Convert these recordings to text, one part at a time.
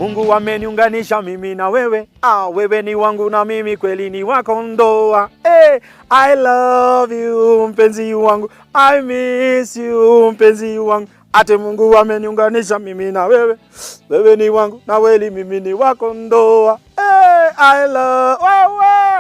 Mungu ameniunganisha mimi na wewe. Wewe ni wangu na mimi kweli ni wako ndoa. I love you mpenzi wangu. I miss you mpenzi wangu. Ate Mungu ameniunganisha mimi na wewe. Wewe ni wangu na weli mimi ni wako ndoa. I love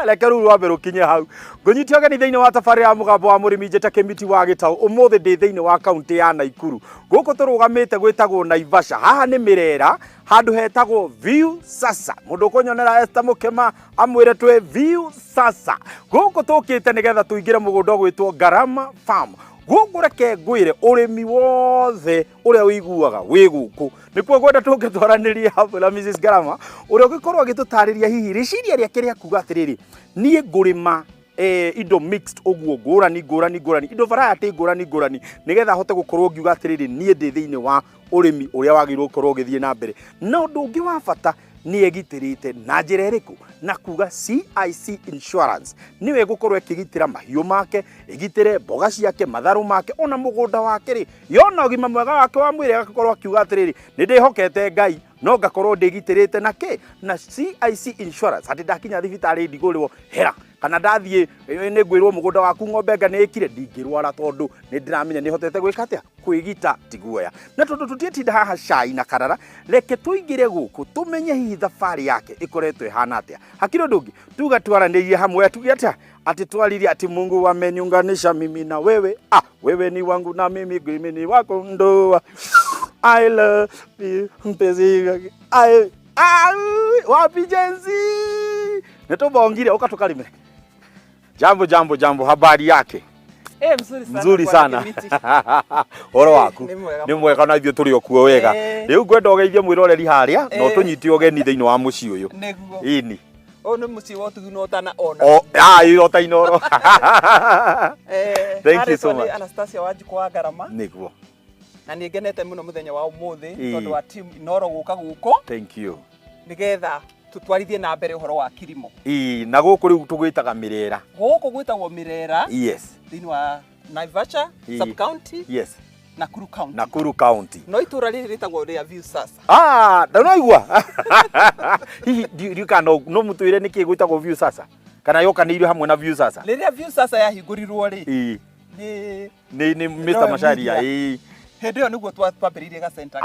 Lekeru wabero kinye hau. Gonyiti ogeni thiini wa tafari ya mugambo wa murimi njeta Kimiti wa Gitau. Umuthi ndi thiini wa kaunti ya Naikuru. Guku turugamite gwitagwo Naivasha. Haha ni Mirera, handu hetagwo View Sasa. Mundu kunyonera Esther Mukema amwire twe View Sasa. Guku tukite nigetha tuingire mugunda gwitwo Ngarama Farm. Guku reke ngwire urimi wothe uria wiguaga wi guku nikuo gwenda tungitwaraniria hamwe na Mrs Ngarama uria ugikorwo agitutariria hihi riciria ria kiria kuga atiriri nie ngurima indo mixed oguo ngurani indo variety ngurani nigetha hote gukorwo ngiuga atiriri nie ndi thiini wa urimi uria wagirwo gukorwo githie na mbere na undu ungi wa bata ni egitirite na njira iriku na kuga CIC Insurance niwe gukorwo ekigitira mahiu make igitire mboga ciake matharu make ona mugunda wake ri yona ugima mwega wake wa mwire agakorwo akiuga atiriri ni ndihokete Ngai no ngakorwo ndigitirite na na CIC Insurance ati ndakinya thibitari ndigurwo hera kana ndathie ni ngwirwo mugunda waku ng'ombe nga ni ikire ndingirwara tondu ni ndiramenya ni hotete gwika atia kwigita tiguoya na tondu tutietinda haha cai na karara reke tuingire guku tumenye hihi thabari yake ikoretwe hana atia hakiro ndungi tuga twaranirie hamwe tugi atia ati twaririe ati Mungu ameniunganisha mimi na wewe wewe ni wangu na mimi ni wako ndoa I love you mpenzi wapi jenzi netobongire ukatukalime jambo habari yake mzuri sana horo waku ni mwega na ithio turi okuo wega riu ngwenda ugeithie mwiroreri haria no tunyiti ogeni thiini wa muci uyu ini ni muci wotu no tana ona ota inoro thank you so much Anastasia Wanjiku wa Ngarama niguo na ni ngenete muno muthenya wa umuthi tondu wa team inoro guka guko thank you nigetha tutwarithie na mbere uhoro wa kilimo na guku riu tugwitaga Mirera guku gwitagwo Mirera yes thiini wa Naivasha sub county yes Nakuru county no itura riri ritagwo ria View Sasa ndanoigua hihi no mutwire niki gwitagwo View Sasa kana yokaneirio hamwe na View Sasa riria View Sasa yahingurirwo ri ni Mr Masharia Hedio niguo twambiririe ga center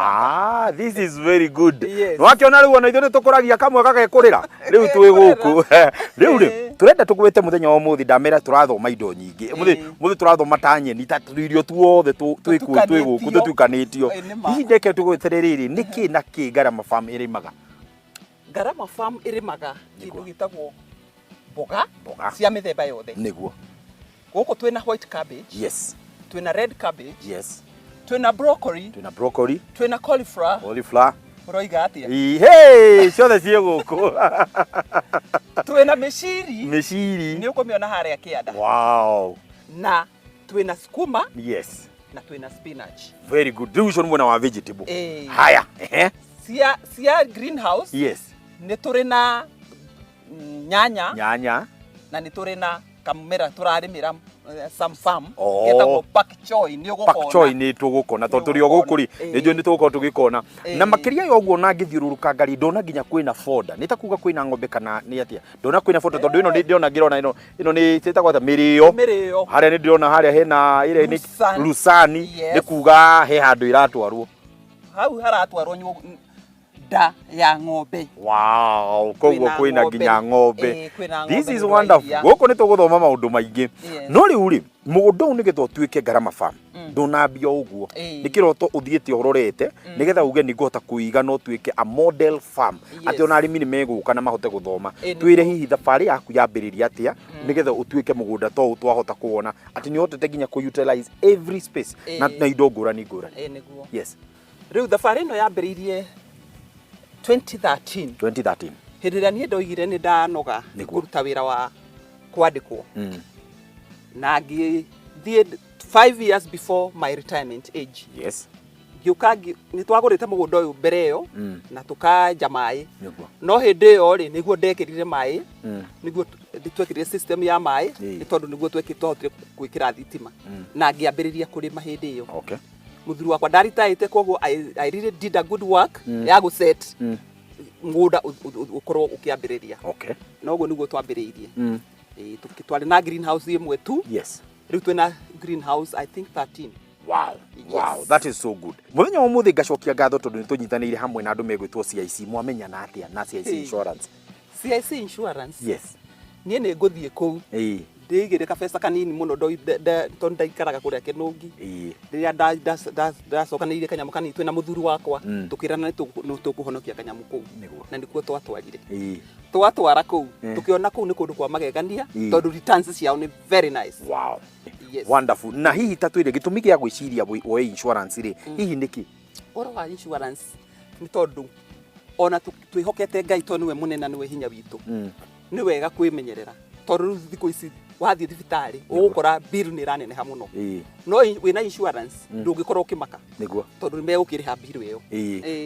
this is very good wakiona riu ona ithuĩ tukuragia kamwe gagekurira riu twi guku riu turenda tugwite muthenya wa muthi ndamera turathoma indo nyingi muthi turathoma ta nyeni ta irio tuothe twi guku tutukanitio hihi ndeke tugwetereriri niki na ki Ngarama Farm irimaga Ngarama Farm irimaga kindu gitagwo mboga cia mithemba yothe niguo guku twina white cabbage yes twina red cabbage yes twina broccoli twina cauliflower uroiga atia ciothe cie guku twina miciri ni ukomiona haria kianda wow na twina sukuma yes na twina spinach very good division mwana wa vegetable haya cia greenhouse yes ni turina nyanya na ni turina kamera turarimira some farm getagwo pak choy ni tugukona tondu ri ogukuri nijo ni tuguko tugikona na makiria yo guo na ngithiururuka ngari ndona nginya kwina foda ni takuga kwina ng'ombe kana ni atia ndona kwina foda tondu ino ndiona ngirona ino ni citagwo ta mirio haria ni ndiona haria hena ile ni Lusani ni kuga he handu iratwarwo hau haratwarwo da ya ng'ombe wow koguo kwina nginya ng'ombe this is wonderful guko ni tuguthoma maundu maingi no riu ri mugunda ni getho tuike Ngarama Farm ndunambia uguo ni kiroto uthiete urorete nigetha uge ni ngota kuiga no tuike a model farm ati ona arimi ni meguka na mahote guthoma twire hihi thabari yaku yambiriria atia nigetha utuike mugunda to twahota kuona ati ni hotete nginya ku utilize every space na indo ngurani niguo yes riu thabari no yambiririe 2013 hĩndĩ ni ndoigire ni ndanoga kuruta wira wa kwandikwo na ngithie 5 years before my retirement age yes ngiuka ni twagurite mugunda uyu mbere yo na tukanja mai no hindi yo ri niguo ndekirire mai niguo twekirire system ya mai ni tondu niguo twekitotire gwikira thitima na ngiambiriria kurima hindi yo okay muthuru wakwa ndaritaite koguo I really did a good work ya go set mũgũnda ũkorwo ũkĩambĩrĩria. Okay. Noguo nĩguo twambĩrĩirie. Twarĩ na greenhouse ĩmwe tu. Yes. Rĩu twĩna greenhouse I think 13. Wow. Yes. Wow, that is so good. Muthenya wa muthi ngacokia ngatho tondu ni tunyitanĩire hamwe na andu megwĩtwo CIC mwamenyana atia na CIC Insurance. CIC Insurance. Yes. Niĩ nĩ ngũthiĩ kũu. Ndĩigĩre kabesa kanini mũno tondu ndaikaraga kũrĩa Kĩnũngi. Rĩrĩa ndacokanĩire kanyamũ kanini twĩna mũthuri wakwa tũkĩrana nĩ tũkũhonokia kanyamũ kũu. Na nĩkuo twatwarire. Twatwara kũu tũkĩona kũu nĩ kũndũ kwa magegania tondu returns ciao nĩ very nice. Wow. Yes. Wonderful. Na hihi tatwire gitumi gĩa gwĩciria woe insurance ri hihi nĩkĩ? Ũhoro wa insurance nĩ tondu ona twĩhokete Ngai tondu niwe mũnene na niwe hinya witũ. Nĩ wega kwĩmenyerera tondu thikũ ici wathiĩ thibitarĩ ũgũkora bill nĩ ĩraneneha mũno. No wĩna insurance ndũngĩkorwo ũkĩmaka. Nĩguo. Tondu nĩ megũkĩrĩha bill ĩyo.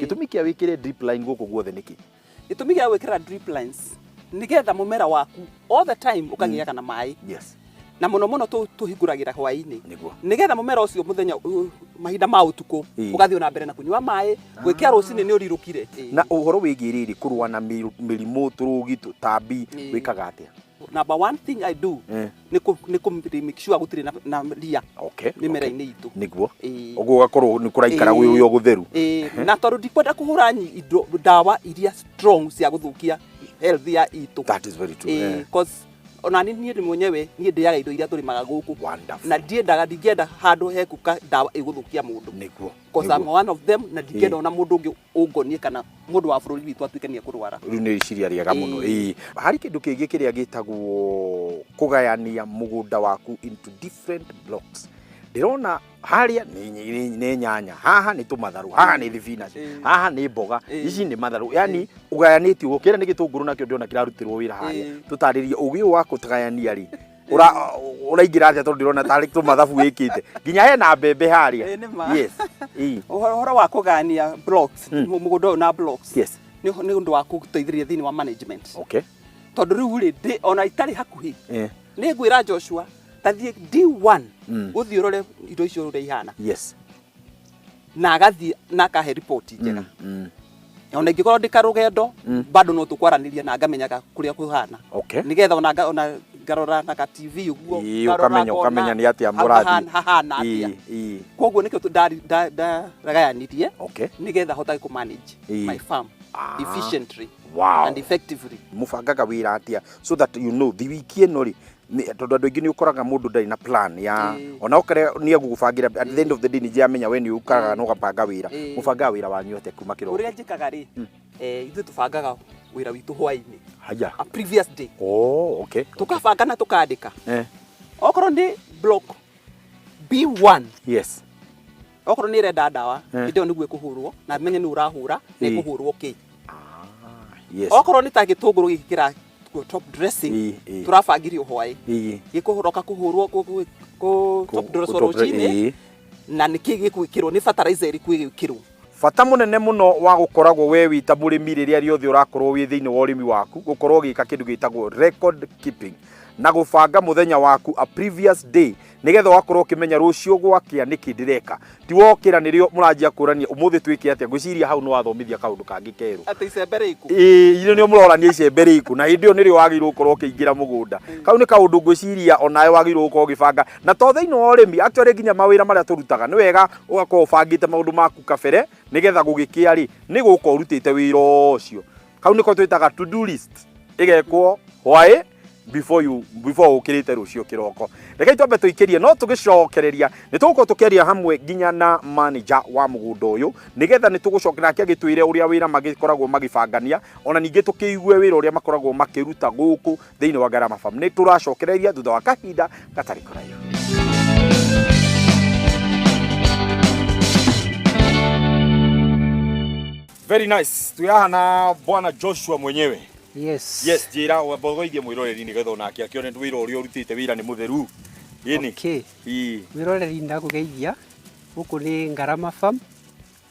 Gĩtumi kĩa wĩkĩre drip line gũkũ guothe nĩkĩ? Gĩtumi gĩa gwĩkĩra drip lines nĩgetha mũmera waku all the time ũkagĩaga na maĩ. Yes. Na mũno tuhingũragĩra hwaĩ-inĩ nĩgetha mũmera ũcio mũthenya mahinda ma ũtukũ ũgathiĩ na mbere na kũnyua maĩ gwĩkĩra rũcinĩ nĩ ũrirũkire. Na ũhoro wĩgiĩ rĩrĩ kũrũa na mĩrimũ tũrũgi tũtambi wĩkaga atĩa? Number one thing I do nĩ make sure gũtirĩ na ria mĩmera-inĩ itũ. Nĩguo ũguo ũgakorwo nĩ kũraikara gwĩ gũtheru. Na tondũ ndikwenda kũhũra ndawa iria strong cia gũthũkia health ya itũ. That is very true. Because ona niĩ mwenyewe niĩ ndĩaga indo iria tũrĩmaga gũkũ na ndingĩenda handũ hekuka ndawa ĩgũthũkia mũndũ. Nĩguo. Because I'm one of them na ndingĩenda ona mũndũ ũngĩ ũngonie kana mũndũ wa bũrũri witũ atuĩke nĩ ekũrwara. Rĩu nĩ iciria rĩega mũno. Harĩ kĩndũ kĩngĩ kĩrĩa gĩtagwo kũgayania mũgũnda waku into different blocks. Ndĩrona harĩa nĩ nyanya, haha nĩ tũmatharũ, haha nĩ thibinaci, haha nĩ mboga, ici nĩ matharũ. Yani ũgayanĩtio gũkĩra nĩ gĩtũngũrũ nakĩo ndĩrona kĩrarutirwo wĩra harĩa. Tũtarĩrie ũgĩ wa gũtagayania rĩ. Ũraingĩra atĩa tondu ndĩrona tarĩ tũmathabu wĩkĩte. Nginya hena mbembe harĩa. Yes. Ũhoro wa kũgayania blocks, mũgũnda ũyũ na blocks. Yes. Nĩ ũndũ wa gũteithĩrĩria thĩinĩ wa management. Okay. Tondu rĩu rĩ ona itarĩ hakuhĩ. Nĩ ngwĩra Joshua tathiĩ D1 gũthiĩ ũrore indo icio ũrĩa ihana. Yes. Na agathiĩ na akahe report njega. Ona ingĩkorwo ndĩka rũgendo bado no tũkwaranĩria na ngamenyaga kũrĩa kũhana. Nĩgetha ona ngarora na TV ũguo ũkamenya nĩ atĩa mũrathiĩ hahana atĩa. Koguo nĩkĩo ndaragayanirie nĩgetha hotage kũ manage my farm efficiently and effectively. Mũbangaga wĩra atĩa so that you know the wiki ĩno rĩ tondu andũ aingĩ nĩ ũkoraga mũndũ ndarĩ na plan ya ona ũkare nĩ egũgũbangira at the end of the day nĩ amenya we nĩ ũkaga na ũgabanga wĩra mũbangaga wĩra wanyu atĩa kuma kĩroko. Ũrĩa njĩkaga rĩ ithuĩ tũbangaga wĩra witũ hwaĩ-inĩ a previous day. Okay. Tũkabanga na tũkandĩka okorwo nĩ block B1. Yes. Okorwo nĩ ĩrenda ndawa ĩndĩo nĩguo ĩkũhũrwo na menye nĩ ũrahũra na ĩkũhũrwo kĩ. Yes. Okorwo nĩ ta gĩtũngũrũ gĩkĩ kĩra top dressing tũrabangirio hwaĩ gĩkũhũroka kũhũrwo top dress rũcinĩ na nĩkĩ gĩgwĩkĩrwo nĩ fertilizer ĩrĩkũ ĩgwĩkĩrwo. Bata mũnene mũno wa gũkoragwo we wita mũrĩmi rĩrĩa rĩothe ũrakorwo wĩ thĩinĩ wa ũrĩmi waku gũkorwo gĩka kĩndũ gĩtagwo record keeping na gũbanga mũthenya waku a previous day nĩgetha wakorwo ũkĩmenya rũciũ gwakĩa nĩkĩ ndĩreka ti wokĩra nĩrĩo mũranjia kũrania ũmũthĩ twĩke atĩa ngwĩciria hau nĩ wathomithia kaũndũ kangĩ kerũ atĩ icembe rĩku ĩno nĩo mũrorania icembe rĩku na hĩndĩ ĩyo nĩrĩo wagĩrĩirwo gũkorwo ũkĩingĩra mũgũnda kau nĩ kaũndũ ngwĩciria onawe wagĩrĩirwo gũkorwo ũgĩbanga na to thĩinĩ wa ũrĩmi actually nginya mawĩra marĩa tũrutaga nĩ wega ũgakorwo ũbangĩte maũndũ maku kabere nĩgetha gũgĩkĩa rĩ nĩ gũkorwo ũrutĩte wĩra ũcio kau nĩko twĩtaga to do list ĩgekwo hwaĩ before ukirite rucio kiroko reke twambe tuikirie no tugicokereria ni tuguko tukiaria hamwe nginya na manager wa mugunda uyu nigetha ni tugucokera kia gitwire uria wira magikoragwo magibangania ona ninge tukiigue wira uria makoragwo makiruta guku thiini wa Ngarama farm ni turacokereria thutha wa kahinda gatari kuraihu. Very nice. Tuyahana bwana Joshua mwenyewe. Yes. Yes, jira wabogoithie mwiroreri ni getho nake akione wira uria urutite wira ni mutheru. Yini? Okay. Mwiroreri ndakugeithia. Guku ni Ngarama farm.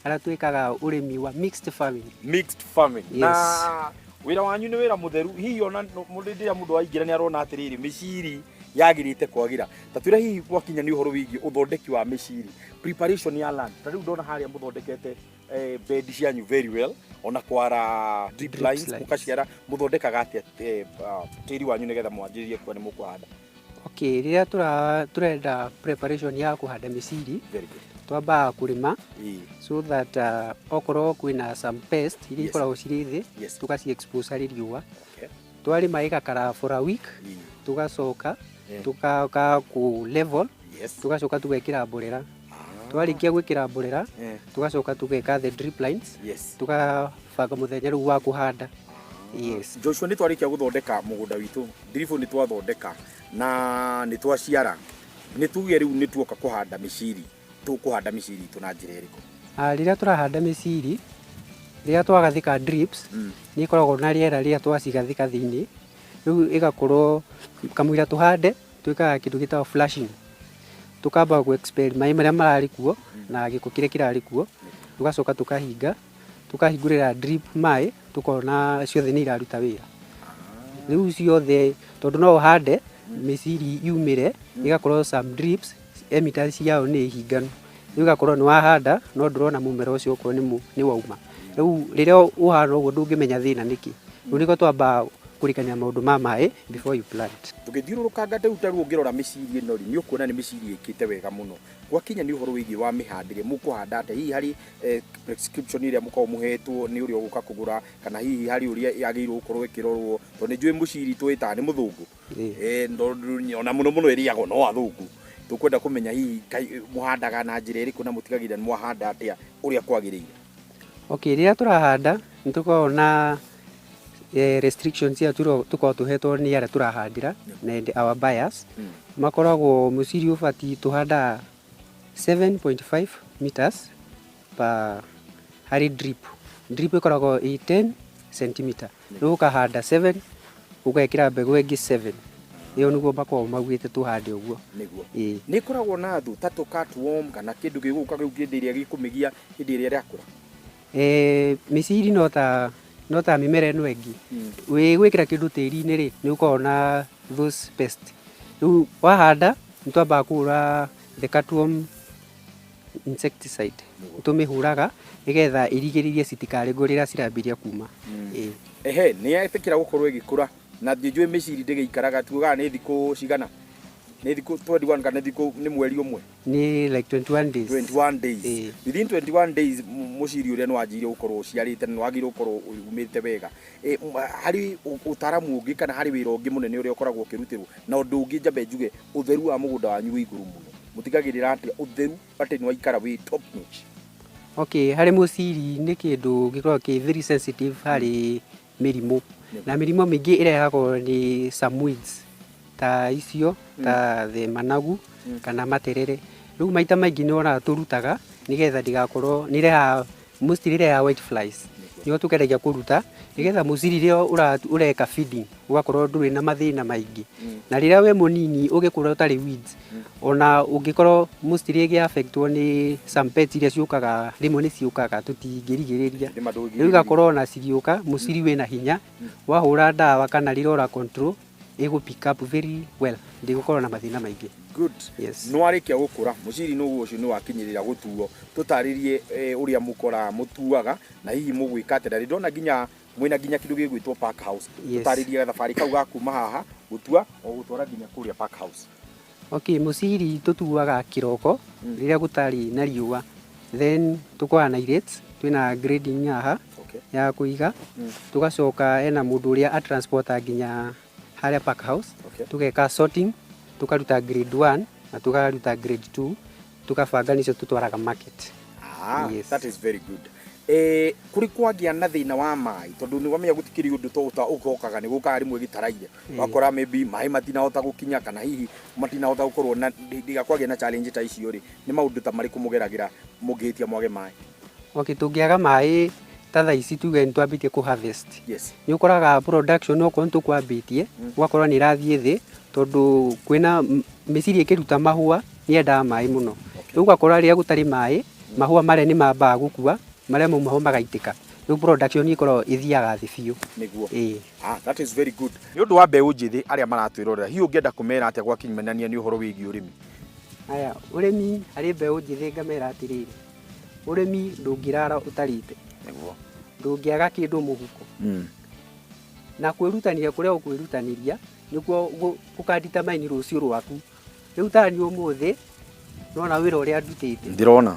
Ara twikaga urimi wa mixed farming. Mixed farming. Yes. Na wira wanyu ni wira mutheru. Hihi ona mundu ndia mundu waingira ni arona atiriri miciri yagirite kwagira tatwira hihi gwakinya ni uhoro wigi uthondeki wa miciri preparation ya land tariu ndona haria muthondekete bed cianyu very well ona kwara drip lines mukaciara muthondekaga atia tiri wanyu nigetha mwanjirie kwa ni mukuhanda. Okay, riria turenda preparation ya kuhanda miciri twamba kurima so that okorwo kwina some pest iria ikoragwo ciri thi tukaci expose ari riua twarima igakara for a week tugacoka tuka ku level tugacoka tugekira mborera twarikia gwikira mborera tugacoka tugeka the drip lines tukabanga muthenya riu wa kuhanda. Yes, Joshua ni twarikia guthondeka mugunda witu ndirifu ni twathondeka na ni twaciara ni tuge riu ni tuoka kuhanda miciri tukuhanda miciri tuna njira iriku. Riria turahanda miciri riria twagathika drips ni ikoragwo na riera riria twacigathika thiini riu igakorwo kamwira tuhande twikaga kindu gitagwo flashing tukamba ku expel mai maria marari kuo na giko kiria kirari kuo tugacoka tukahingurira drip mai tukona ciothe ni iraruta wira riu ciothe tondu no uhande miciri yumire igakorwo some drips emitters yao ni hinganu riu igakorwo ni wahanda no ndurona mumera ucio ko ni wauma riu riria uhana uguo ndungimenya thina niki riu niko twamba kurikania maundu ma mai before you plant. Tukithiururukanga ndeu taru ngirora miciri ino ri ni ukuona ni miciri ikite wega muno gwakinya ni uhoro wigi wa mihandire mukuhanda ate hihi hari prescription iria mukao muhetwo ni uri uguka kugura kana hihi hari uri yagirwo ukorwo ikirorwo to ni njui muciri twita ni muthungu ona muno iriago no athungu tukwenda kumenya hihi muhandaga na njira iriku na mutigagire ni muhanda atia uria kwagirire. Okay, riria turahanda nitukorwo restrictions ya tuko tuhetwo ni aria turahandira na our buyers makoragwo muciri ubati tuhanda 7.5 meters per hari drip ikoragwo 10 cm riu ukahanda 7 ugekira mbegu ingi 7 iyo niguo bakorwo maugite tuhande uguo niguo ni ikoragwo na thu tatu catworm kana kindu giguka giu kindiria gikumigia hindi iria riakura. Miciri no ta mimera eno engi we gwikira kindu tiri-ini ri ni ukona those pest riu wahanda ntwamba kura the catworm insecticide tumihuraga nigetha irigiririe citikare ngurira cirambiria kuma. Ni etikira gukorwo igikura na njui miciri ndigeikaraga tugaga ni thiku cigana ni thiku 21 kana thiku ni mweri umwe ni like 21 days. 21 days within 21 days muciri uria nwanjire gukorwo ciarite ni wagire gukorwo umite wega. Hari utaramu ungi kana hari wira ungi munene uria ukoragwo ukirutirwo na undu ungi njambe njuge utheru wa mugunda wanyu wi iguru muno mutigagirira ati utheru ati ni waikara wi top notch. Okay, hari muciri ni kindu gikorwo ki very sensitive hari mirimu na mirimu mingi irehagwo ni some weeds ta icio ta the managu kana materere riu maita maingi ni ona turutaga nigetha ndigakorwo ni reha mostly reha white flies niyo tukeragia kuruta nigetha muciri rio ureka feeding ugakorwo nduri na mathina maingi na riria we munini ugikura utari weeds ona ungikorwo mostly igi affectwo ni some pests iria ciukaga rimwe ni ciukaga tutingirigiriria riu igakorwo na cigiuka muciri wina hinya wahura ndawa kana rirora control ego pick up very well ndigukorwo na mathina maingi. Good. Yes. No arikia gukura muciri nuguo ucio ni wakinyirira gutuo tutaririe uria mukora mutuaga na hihi mugwika atira ndona nginya mwina nginya kindu gigwitwo pack house tutaririe thabari kau gakuma haha gutua o gutwara nginya kuria pack house. Okay, muciri tutuaga kiroko riria gutari na riua then tukwana irate twina grading haha ya kuiga tugacoka ena mundu uria a transporta nginya haria pack house tugeka sorting tukaruta grade 1 na tukaruta grade 2 tukabanga nicio tutwaraga market. Yes. That is very good. Kuri kwagia na thina wa mai tondu ni wamenya gutikiri undu to ukokaga ni gukari mwe gitaraire wakora maybe mai matina hota gukinya kana hihi matina hota gukorwo na ndiga kwagia na challenge ta icio ri ni maundu ta mari kumugeragira mugitia mwage mai. Okay, tungiaga mai tatha ici tuge ntwambitie ku harvest. Yes. Ni ukoraga production no kontu kwambitie ugakorwo ni rathie thi tondu kwina miciri ikiruta mahua ni enda mai muno riu ugakora ria gutari mai mahua mare ni mamba gukua maria mau maho magaitika rĩu production ikorwo ithiaga thĩ biũ. Niguo. That is very good. Nĩ ũndũ wa mbeũ njĩthĩ arĩa maratwĩrorera, hihi ũngĩenda kũmera atĩa gwakinyania nĩ ũhoro wĩgiĩ ũrĩmi? Aya, ũrĩmi harĩ mbeũ njĩthĩ ngamera atĩrĩrĩ, ũrĩmi ndũngĩrara ũtarĩte. Niguo. Ndũngĩaga kĩndũ mũhuko. Na kwĩrutanĩria kũrĩa ũkwĩrutanĩria nĩkuo gũkadetermine rũciũ rwaku. Rĩu tani ũmũthĩ nona wĩra ũrĩa ndutĩte. Ndĩrona.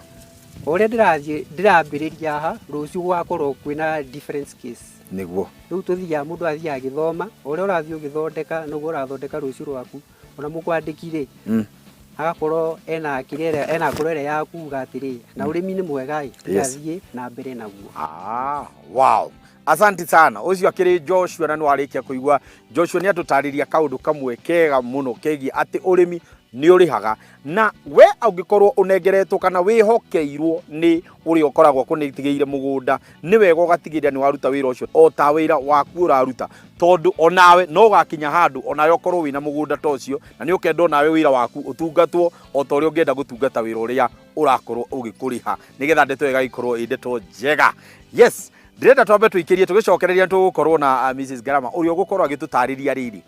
Ũrĩa ndĩrambĩrĩria haha rũciũ gũgakorwo kwĩna different case. Niguo. Rĩu tũthiaga mũndũ athiaga agĩthoma, ũrĩa ũrathiĩ ũgĩthondeka nĩguo ũrathondeka rũciũ rwaku. Ona mũkwandĩki-rĩ, agakorwo ena ngoro ĩrĩa ya kuuga atĩrĩ, na ũrĩmi nĩ mwega-ĩ, tũgathiĩ na mbere naguo. Wow. Asante sana. Ũcio akĩrĩ Joshua na nĩ warĩkia kũigua. Joshua nĩ atũtarĩria kaũndũ kamwe kega mũno kegiĩ atĩ ũrĩmi nĩ ũrĩhaga, na we ũngĩkorwo ũnengeretwo kana wĩhokeirwo nĩ ũrĩa ũkoragwo kũnetigĩire mũgũnda, nĩ wega ũgatigĩrĩra nĩ waruta wĩra ũcio o ta wĩra waku ũraruta, tondũ onawe no gakinya handũ onawe ũkorwo wĩna mũgũnda ta ũcio, na nĩ ũkenda onawe wĩra waku ũtungatwo o ta ũrĩa ũngĩenda gũtungata wĩra ũrĩa ũrakorwo ũgĩkũrĩha, nĩgetha ndeto ĩgagĩkorwo ĩ ndeto njega. Yes, ndĩrenda twambe tũikĩrie tũgĩcokereria tũgũkorwo na Mrs. Ngarama ũrĩa ũgũkorwo agĩtũtarĩria rĩrĩ.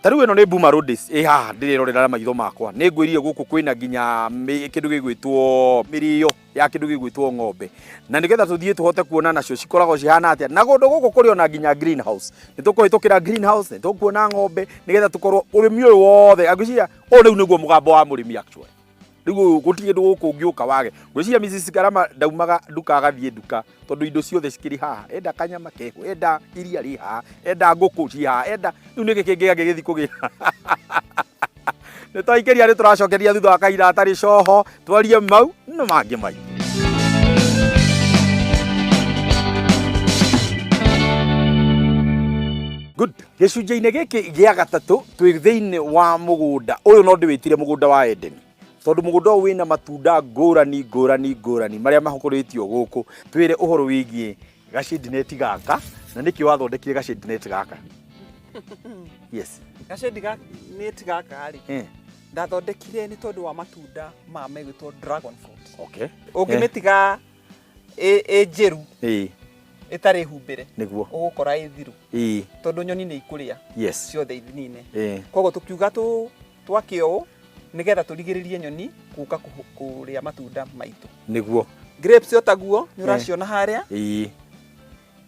Tarĩu ĩno nĩ Buma Roads, haha ndĩrĩrorera na maitho makwa. Nĩ ngwĩrire gũkũ kwĩna nginya kĩndũ gĩgwĩtwo mĩrĩo ya kĩndũ gĩgwĩtwo ng'ombe. Na nĩgetha tũthiĩ tũhote kuona nacio cikoragwo cihana atĩa. Na kũndũ gũkũ kũrĩ ona nginya greenhouse. Nĩ tũkũhĩtũkĩra greenhouse, nĩ tũkuona ng'ombe, nĩgetha tũkorwo ũrĩmi ũyũ wothe. Ngwĩciria ũyũ rĩu nĩguo mũgambo wa mũrĩmi actually. Rĩu gũtirĩ ndũ gũkũ ũngĩũka wage. Ngwĩciria Mrs. Ngarama ndaumaga nduka agathiĩ nduka, tondũ indo ciothe cikĩrĩ haha. Enda kanyama keho, enda iria rĩ haha, enda ngũkũ ci haha, enda rĩu nĩ gĩkĩngĩ gĩgĩthiĩ kũgĩra. Nĩ twaikĩria nĩ tũracokeria thutha wa kahinda atarĩ coho, twarie mau na mangĩ maingĩ. Good. Gĩcunjĩ-inĩ gĩkĩ gĩa gatatũ twĩ thĩinĩ wa mũgũnda. Ũyũ no ndĩwĩtire mũgũnda wa Eden. Tondũ mũgũnda ũyũ wĩna matunda ngũrani marĩa mahũkũrĩtio gũkũ. Twĩre ũhoro wĩgiĩ gashade net gaka, na nĩkĩ wathondekire gashade net gaka? Yes. Gashade net gaka rĩ. Ndathondekire nĩ tondũ wa matunda ma megwĩtwo dragon fruit. Okay. Ũngĩmĩtiga njĩru. Ĩtarĩ humbĩre. Nĩguo. Ũgũkora ĩ thiru. Tondũ nyoni nĩ ikũrĩa. Yes. Ciothe ithinine. Koguo tũkiuga twakĩo nĩgetha tũrigĩrĩrie nyoni gũka kũrĩa matunda maitũ. Nĩguo. Grapes otaguo nĩ ũraciona harĩa.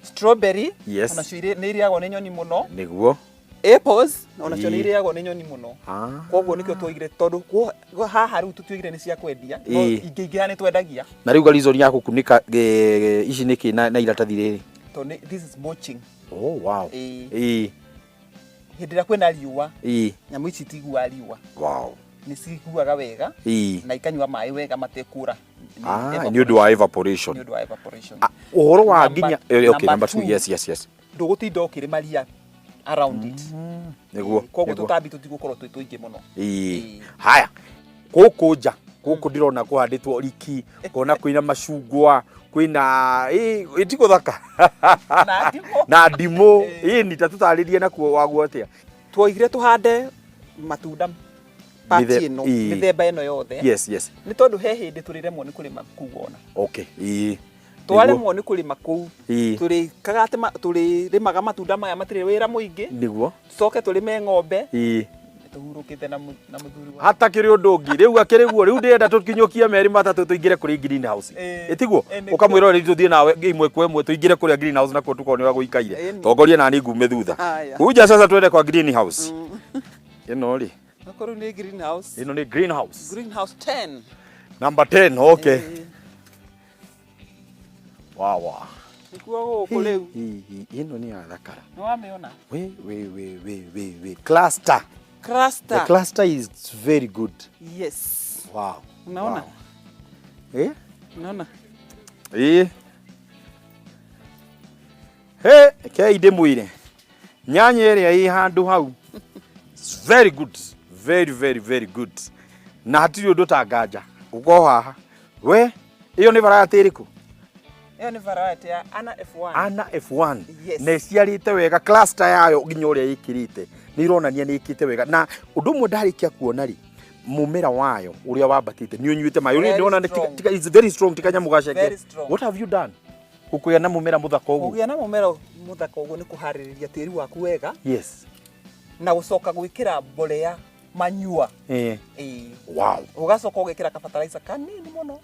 Strawberry onacio nĩ irĩagwo nĩ nyoni mũno. Nĩguo. Apples onacio nĩ irĩagwo nĩ nyoni mũno. Koguo nĩkĩo twoigire tondũ haha rĩu tũtuĩgire nĩ cia kwendia, no ingĩingĩra nĩ twendagia. Na rĩu reason ya gũkunĩka ici nĩkĩ na iratathi rĩrĩ? This is mulching. Oh wow. Hĩndĩ ĩrĩa kwĩna riũa, nyamũ ici itiguaga riũa. Wow. Nĩ ciguaga wega na ikanyua maĩ wega matekũra. Nĩ ũndũ wa evaporation. Nĩ ũndũ wa evaporation. Ũhoro wa nginya okay, number 2. Yes. Ndũgũtinda ũkĩrĩma ria around it. Nĩguo. Koguo tũtambi tũtigũkorwo twĩ tũingĩ mũno. Haya. Gũkũ nja, gũkũ ndĩrona kũhandĩtwo riki, kona kwĩna macungwa, kwĩna ĩtiko thaka. Na ndimũ. Nĩ tatũtarĩrie nakuo waguo atĩa. Twoigire tũhande matunda pati ĩno, mĩthemba ĩno yothe. Yes. Nĩ tondũ he hĩndĩ tũrĩremwo nĩ kũrĩma kũu ona. Okay. Twaremwo nĩ kũrĩma kũu. Tũrĩkaga atĩ tũrĩrĩmaga matunda maya matirĩ wĩra mũingĩ. Nĩguo. Coke tũrĩme ng'ombe. Tũhurũkĩte na mũthuri wa. Hatakĩrĩ ũndũ ũngĩ. Rĩu akĩrĩguo, rĩu ndĩrenda tũkinyũkie merĩ matatũ tũingĩre kũrĩ greenhouse. Ĩtiguo. Ũkamwĩra rĩu tũthiĩ nawe ĩmwe kwa ĩmwe tũingĩre kũrĩa greenhouse na tuko nĩ wagũikaire. Tongoria nani ngume thutha. Uja sasa twende kwa greenhouse. Ĩno rĩ. Nakorwo nĩ greenhouse. Ĩno nĩ greenhouse. Greenhouse 10. Number 10, okay. Wow. Nikuo gũkũ rĩu. Ĩno nĩ ya thakara. Nĩ wamĩona? We. Cluster. The cluster is very good. Yes. Wow. Unaona? Unaona? Kei ndĩmwĩre. Nyanya ĩrĩa ĩ handũ hau. Very good. Very good. Na hatirĩ ũndũ ta nganja. Uko haha. We, iyo nĩ variety ĩrĩkũ? Iyo nĩ variety ya Ana F1. Ana F1. Yes. Na ĩciarĩte wega, cluster yayo nginya ũrĩa ĩkĩrĩte. Nĩ ironania nĩ ĩkĩte wega. Na ũndũ ũmwe ndarĩkia kuona rĩ, mumera wayo ũrĩa wambatĩte nĩ ũnyuĩte maĩ. Ũrĩa ndĩrona it's very strong tikanya mũgaceke. What have you done? Kũgĩa na mũmera mũthaka ũguo. Kũgĩa na mũmera mũthaka ũguo nĩ kũharĩrĩria tĩri waku wega. Yes. Na gũcoka gwĩkĩra mbolea manyua. Wow. Ugacoka ugekira ka fertilizer kanini muno.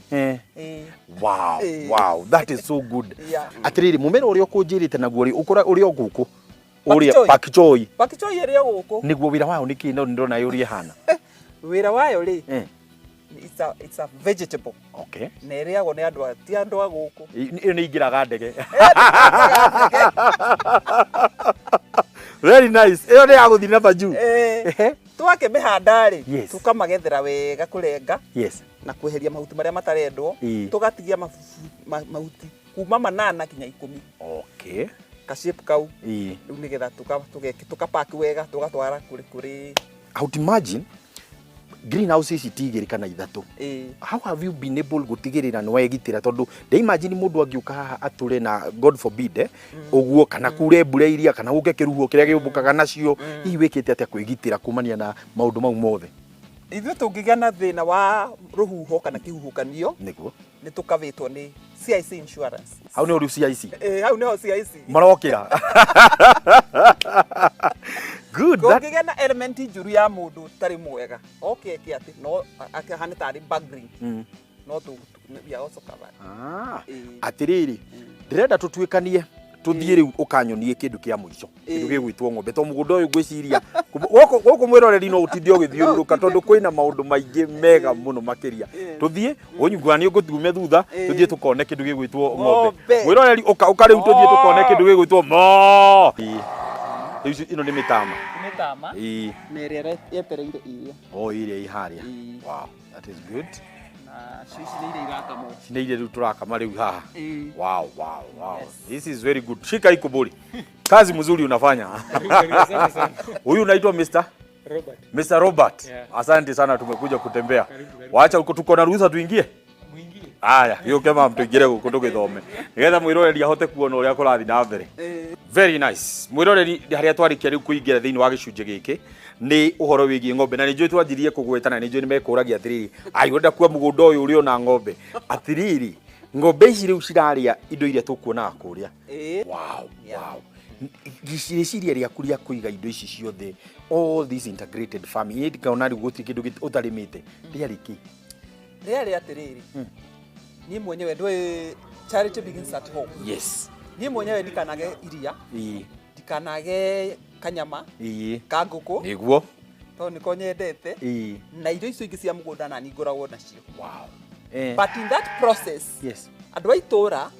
Wow. Wow, that is so good. Atiriri mumera uria ukunjirite naguo ri ukora uria guku. Uria pakchoi. Pakchoi iria guku. Niguo wira wayo niki no ndona yuria hana. Wira wayo ri. It's a vegetable. Okay. Na iriagwo ni andu ti andu a guku. Iyo ni ingiraga ndege. Very nice. Iyo ni ya guthi na baju. Twake mihanda ri tukamagethera wega kurenga. Yes. Na kweheria mahuti maria matarendwo. Tugatigia mahuti kuma 8 kinya 10. Okay. Ka shape kau. Riu nigetha tukapack wega tugatwara kuri. I would imagine greenhouse itigiri kana ithatu. How have you been able gutigirira no egitira tondu de imagine mundu angiuka haha ature na God forbid uguo kana kure mbura iria kana guke kiruhuo kiria giumbukaga nacio hihi wikite atia kwigitira kumania na maundu mau mothe. Ithuĩ tũngĩgĩa na thĩna wa rũhuho kana kĩhuhũkanio nĩguo nĩ tũkavĩtwo nĩ CIC Insurance. Hau nĩ CIC. Hau nĩ CIC. Marokĩra. Good. Kũngĩgĩa na element njũru ya mũndũ tarĩ mwega. Okay atĩ no akahana tarĩ background. No we are also covered. Atiriri. Ndĩrenda tũtuĩkanie tuthie riu ukanyonie kindu kia muico kindu gigwitwo ng'ombe to mugunda uyu gwiciria goko mwiroreri no utithie ugithiururuka tondu kwina maundu maingi mega muno makiria tuthie unyugani ugutume thutha tuthie tukone kindu gigwitwo ng'ombe mwiroreri uka riu tuthie tukone kindu gigwitwo mo ino ni mitama na iria yetereire iria iria iharia. Wow, that is good. Cine riu turakama riu haha. Wow. Yes. This is very good. Shika iko boli. Kazi mzuri unafanya. Huyu unaitwa Mr. Robert. Mr. Robert. Yeah. Asante sana tumekuja kutembea. Waacha uko tuko na ruhusa tuingie? Muingie. Haya, hiyo kama mtuingire guko tugithome. Nigetha mwiroreri ahote kuona uria kurathi na mbere. Very nice. Mwiroreri haria twarikia riu kuingira thiini wa gicunje giki ni uhoro wigie ng'ombe na ninjui twanjirie kugwetana ninjui ni mekuragia atiriri ai wenda kwa mugunda uyu uri ona ng'ombe atiriri ng'ombe ici riu ciraria indo iria tukuona kuria. Wow. Giciriciria ria kuria kuiga indo ici ciothe all this integrated farming yedi kaona riu gutiri kindu utarimite riari ki riari atiriri ni mwenyewe ndwe charity begins at home. Yes. Ni mwenyewe ndikanage iria ndikanage kanyama ka nguku niguo to niko nyendete na indo icio ingi cia mugunda na ningoragwo nacio. Wow. But in that process, yes, andu aitura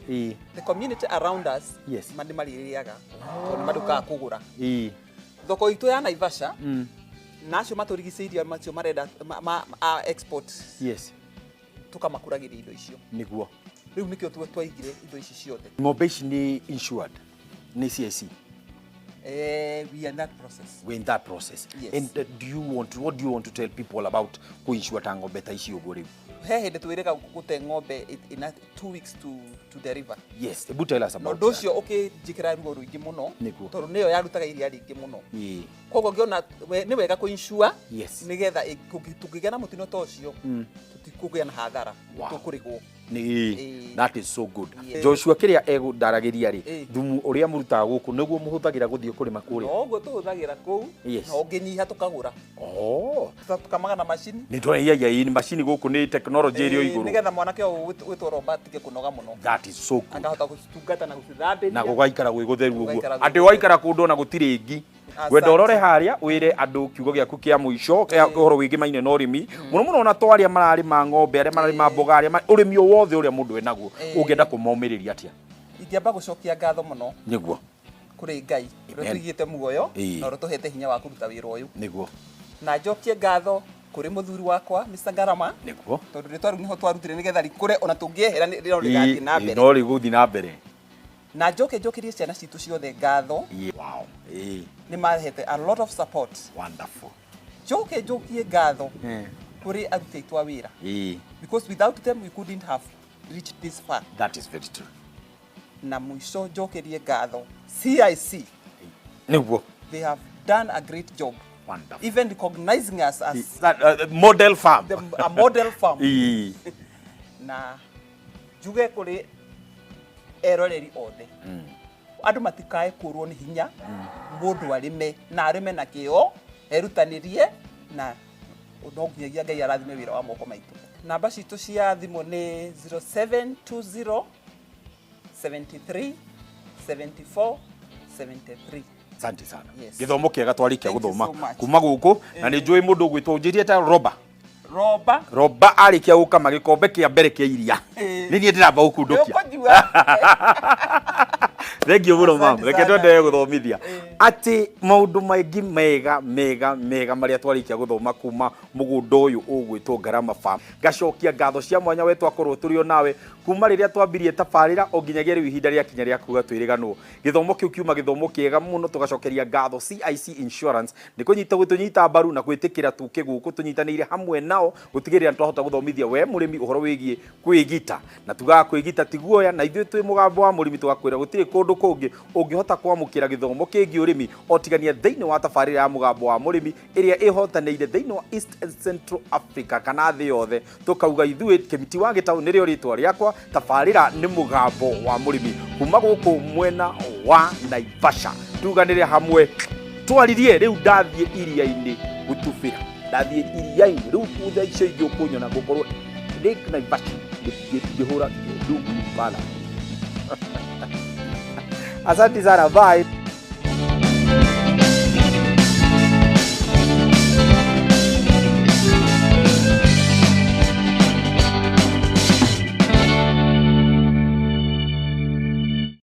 the community around us mandi maririaga to ni maduka kugura thoko itu ya Naivasha nacio maturigiceirie macio marenda export. Yes. Tukamakuragiria indo icio niguo riu nikio twaigire indo ici ciothe. Ng'ombe ici ni insured ni CIC. We are in that process. We're in that process. Yes. And what do you want to tell people about kuinsure ta ng'ombe ta ici uguo riu? He hinde twirega gute ng'ombe in 2 weeks to deliver. Yes, ebu tell us about. No docio okay jikira ruo ruingi muno tondu niyo yarutaga iria ringi muno. Koguo ngiona ni wega kuinsure nigetha tukigea na mutino ta ucio tutikugea na hathara tukurigwo. That is so good. Joshua kiria egundaragiria ri thumu uria murutaga guku niguo muhuthagira guthie kurima kuria. No go tuhuthagira ku no nginyiha tukagura. Tukamaga na machine. Ni twaia ni machine guku ni technology irio iguru. Nigetha mwanake witwo robot ke kunoga muno. That is so good. Akahota gutungata na guthambia na gugaikara gwi gutheru uguo. Ati waikara kundu na gutire ngi. Gwenda urore haria wire andu kiugo giaku kia muico uhoro wingi maine no urimi muno ona twaria marari ma ng'ombe aria marari ma mboga aria urimi wothe uria mundu enaguo ungienda kumomiriria atia. Ingiamba gucokia ngatho muno niguo kuri Ngai uria twigite muoyo na uria tuhete hinya wa kuruta wira uyu niguo na njokie ngatho kuri muthuri wakwa Mr. Ngarama niguo tondu ritwaru niho twarutire nigetha rikure ona tungiehera riro rigathi na mbere no riguthi na mbere na njokirie ciana citu ciothe ngatho. Wow. Ni mahete a lot of support. Wonderful. Njokie ngatho kuri aruti aitwa wira because without them we couldn't have reached this far. That is very true. Na mwisho njokirie ngatho CIC niguo they have done a great job. Wonderful. Even recognizing us as model farm. A model farm. Na juge kuri eroreri othe andu matikae kurwo ni hinya mundu arime na arime na kio erutanirie na no nginyagia Ngai arathime wira wa moko maitu. Namba citu cia thimu ni 0720 73 74 73. Asante sana. Yes. Githomo kiega twarikia guthoma kuma guku na ni njui mundu gwitwo njirie ta Roba arikia gukama gikombe kia mbere kia iria. Ni nie ndiramba gukundukia. Thank you muno mama. Reke twende guthomithia. Ati maundu maingi mega maria twarikia guthoma kuma mugunda uyu ugwitwo Ngarama farm. Gacokia ngatho cia mwanya we twakorwo turio nawe kuma riria twambirie tabarira o nginyagia riu ihinda ria kinya ria kuga twiriganwo. Githomo kiu kiuma githomo kiega muno tugacokeria ngatho CIC Insurance ni kunyita gutunyita mbaru na gwitikira tuke guku tunyitanire hamwe nao gutigirira twahota guthomithia we murimi uhoro wigie kwigita na tugaga kwigita tiguoya na ithuĩ twi mugambo wa murimi tugakwira gutiri kundu kungi ungihota kwamukira githomo kingi urimi otigania thiini wa tabarira ya mugambo wa murimi iria ihotaneire thiini wa East and Central Africa kana thi yothe tukauga ithuĩ Kĩmiti wa Gĩtaũ nirio ritwa riakwa tabarira ni mugambo wa murimi kuma guku mwena wa Naivasha tuganire hamwe twaririe riu ndathie iria-ini gutubira ndathie iria-ini riu kutha icio ingĩ ukunyona gukorwo ndi Naivasha ngihura ndungu bala. Asante sana, bye.